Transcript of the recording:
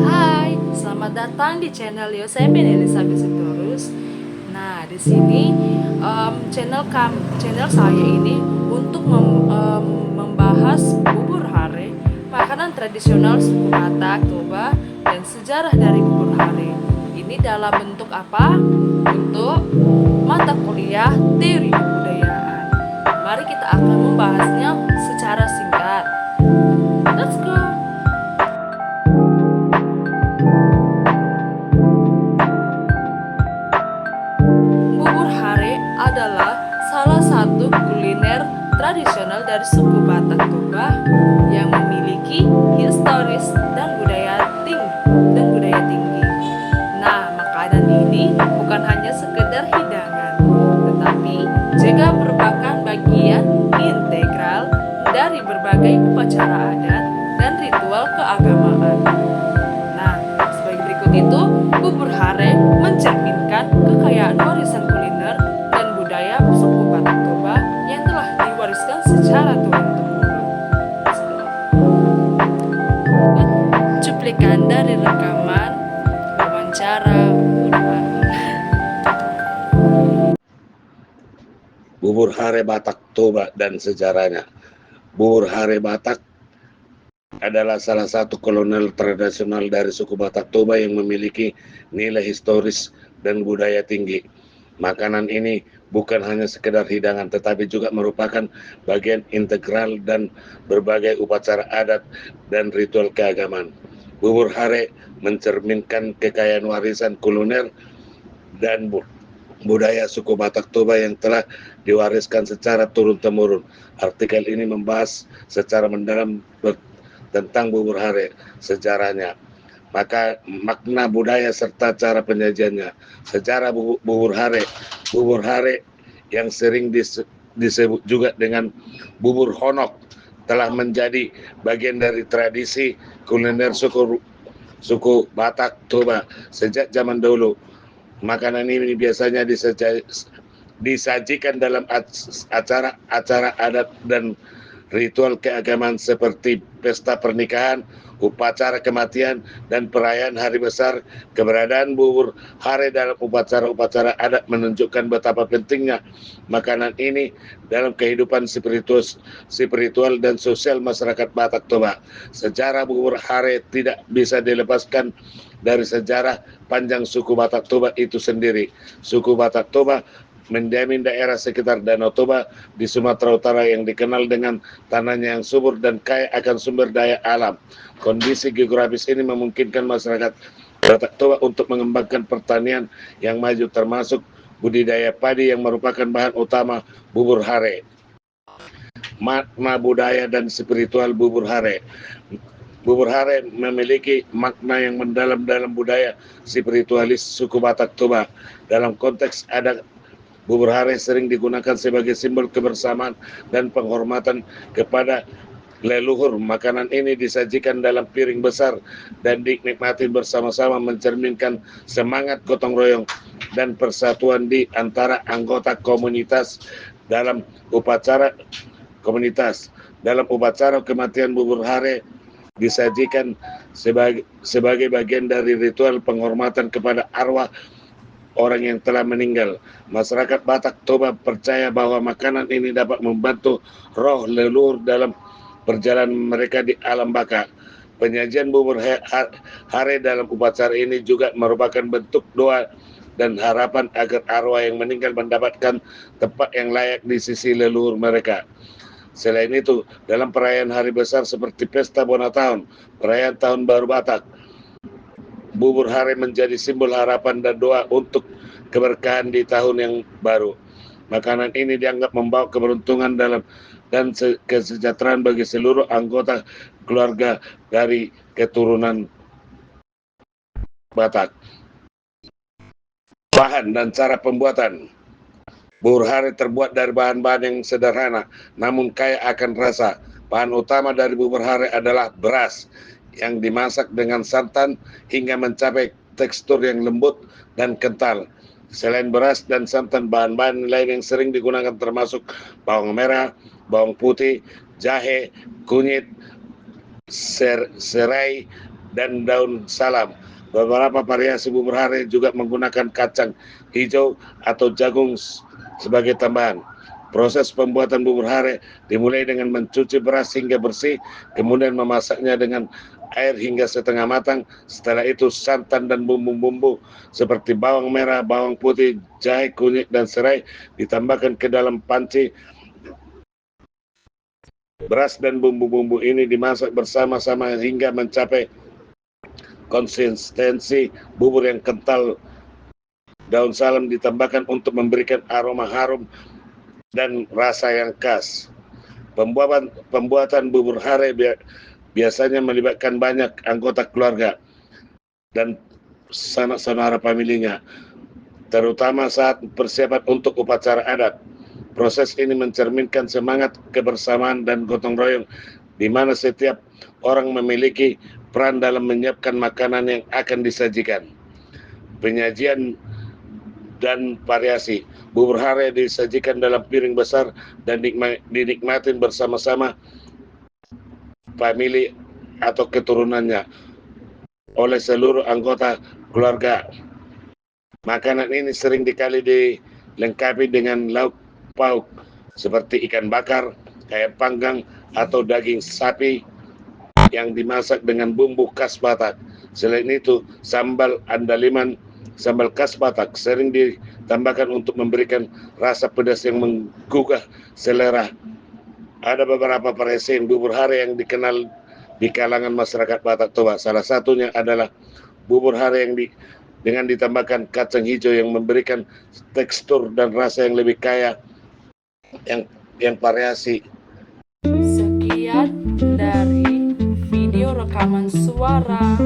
Hai, selamat datang di channel Yosemin Elizabeth Sitorus. Nah, di sini channel saya ini untuk membahas bubur hare, makanan tradisional suku Batak, Toba, dan sejarah dari bubur hare. Ini dalam bentuk apa? Untuk mata kuliah teori kebudayaan. Mari kita akan membahasnya secara singkat. Let's go. Bubur hare adalah salah satu kuliner tradisional dari suku Batak Toba yang memiliki historis dan budaya tinggi. Nah, makanan ini bukan hanya sekedar hidangan, tetapi juga merupakan bagian integral dari berbagai upacara adat dan ritual keagamaan. Nah, sebagai berikut itu, bubur hare mencerminkan kekayaan warisan kuliner dan budaya suku Batak Toba yang telah diwariskan secara turun-temurun. Cuplikan dari rekaman wawancara Bubur hare Batak Toba dan sejarahnya. Bubur hare Batak adalah salah satu kolonel tradisional dari suku Batak Toba yang memiliki nilai historis dan budaya tinggi. Makanan ini bukan hanya sekedar hidangan, tetapi juga merupakan bagian integral dan berbagai upacara adat dan ritual keagamaan. Bubur hare mencerminkan kekayaan warisan kuliner dan budaya suku Batak Toba yang telah diwariskan secara turun-temurun. Artikel ini membahas secara mendalam tentang bubur hare, sejarahnya, makna budaya serta cara penyajiannya. Sejarah bubur hare yang sering disebut juga dengan bubur honok telah menjadi bagian dari tradisi kuliner suku Batak Toba sejak zaman dahulu. Makanan ini biasanya disajikan dalam acara adat dan ritual keagamaan seperti pesta pernikahan, upacara kematian, dan perayaan hari besar. Keberadaan bubur hare dalam upacara-upacara adat menunjukkan betapa pentingnya makanan ini dalam kehidupan spiritual dan sosial masyarakat Batak Toba. Sejarah bubur hare tidak bisa dilepaskan dari sejarah panjang suku Batak Toba itu sendiri. Suku Batak Toba mendiami daerah sekitar Danau Toba di Sumatera Utara yang dikenal dengan tanahnya yang subur dan kaya akan sumber daya alam. Kondisi geografis ini memungkinkan masyarakat Batak Toba untuk mengembangkan pertanian yang maju, termasuk budidaya padi yang merupakan bahan utama bubur hare. Makna budaya dan spiritual bubur hare. Bubur hare memiliki makna yang mendalam dalam budaya spiritualis suku Batak Toba. Dalam konteks adat, bubur hare sering digunakan sebagai simbol kebersamaan dan penghormatan kepada leluhur. Makanan ini disajikan dalam piring besar dan dinikmati bersama-sama, mencerminkan semangat gotong royong dan persatuan di antara anggota komunitas. Dalam upacara kematian, bubur hare disajikan sebagai bagian dari ritual penghormatan kepada arwah orang yang telah meninggal. Masyarakat Batak Toba percaya bahwa makanan ini dapat membantu roh leluhur dalam perjalanan mereka di alam baka. Penyajian bubur hare dalam upacara ini juga merupakan bentuk doa dan harapan agar arwah yang meninggal mendapatkan tempat yang layak di sisi leluhur mereka. Selain itu, dalam perayaan hari besar seperti Pesta Bona Tahun, perayaan Tahun Baru Batak, bubur hare menjadi simbol harapan dan doa untuk keberkahan di tahun yang baru. Makanan ini dianggap membawa keberuntungan dan kesejahteraan bagi seluruh anggota keluarga dari keturunan Batak. Bahan dan cara pembuatan. Bubur hare terbuat dari bahan-bahan yang sederhana namun kaya akan rasa. Bahan utama dari bubur hare adalah beras yang dimasak dengan santan hingga mencapai tekstur yang lembut dan kental. Selain beras dan santan, bahan-bahan lain yang sering digunakan termasuk bawang merah, bawang putih, jahe, kunyit, serai, dan daun salam. Beberapa variasi bubur hare juga menggunakan kacang hijau atau jagung sebagai tambahan. Proses pembuatan bubur hare dimulai dengan mencuci beras hingga bersih, kemudian memasaknya dengan air hingga setengah matang. Setelah itu santan dan bumbu-bumbu seperti bawang merah, bawang putih, jahe, kunyit, dan serai ditambahkan ke dalam panci. Beras dan bumbu-bumbu ini dimasak bersama-sama hingga mencapai konsistensi bubur yang kental. Daun salam ditambahkan untuk memberikan aroma harum dan rasa yang khas. Pembuatan bubur hare biasanya melibatkan banyak anggota keluarga dan sanak saudara familinya, terutama saat persiapan untuk upacara adat. Proses ini mencerminkan semangat kebersamaan dan gotong royong, di mana setiap orang memiliki peran dalam menyiapkan makanan yang akan disajikan. Penyajian dan variasi bubur hare disajikan dalam piring besar dan dinikmatin bersama-sama famili atau keturunannya oleh seluruh anggota keluarga. Makanan ini sering dikali dilengkapi dengan lauk pauk seperti ikan bakar, ayam panggang, atau daging sapi yang dimasak dengan bumbu khas Batak. Selain itu, sambal andaliman, sambal khas Batak sering ditambahkan untuk memberikan rasa pedas yang menggugah selera. Ada beberapa variasi bubur hare yang dikenal di kalangan masyarakat Batak Toba. Salah satunya adalah bubur hare dengan ditambahkan kacang hijau yang memberikan tekstur dan rasa yang lebih kaya, yang variasi. Sekian dari video rekaman suara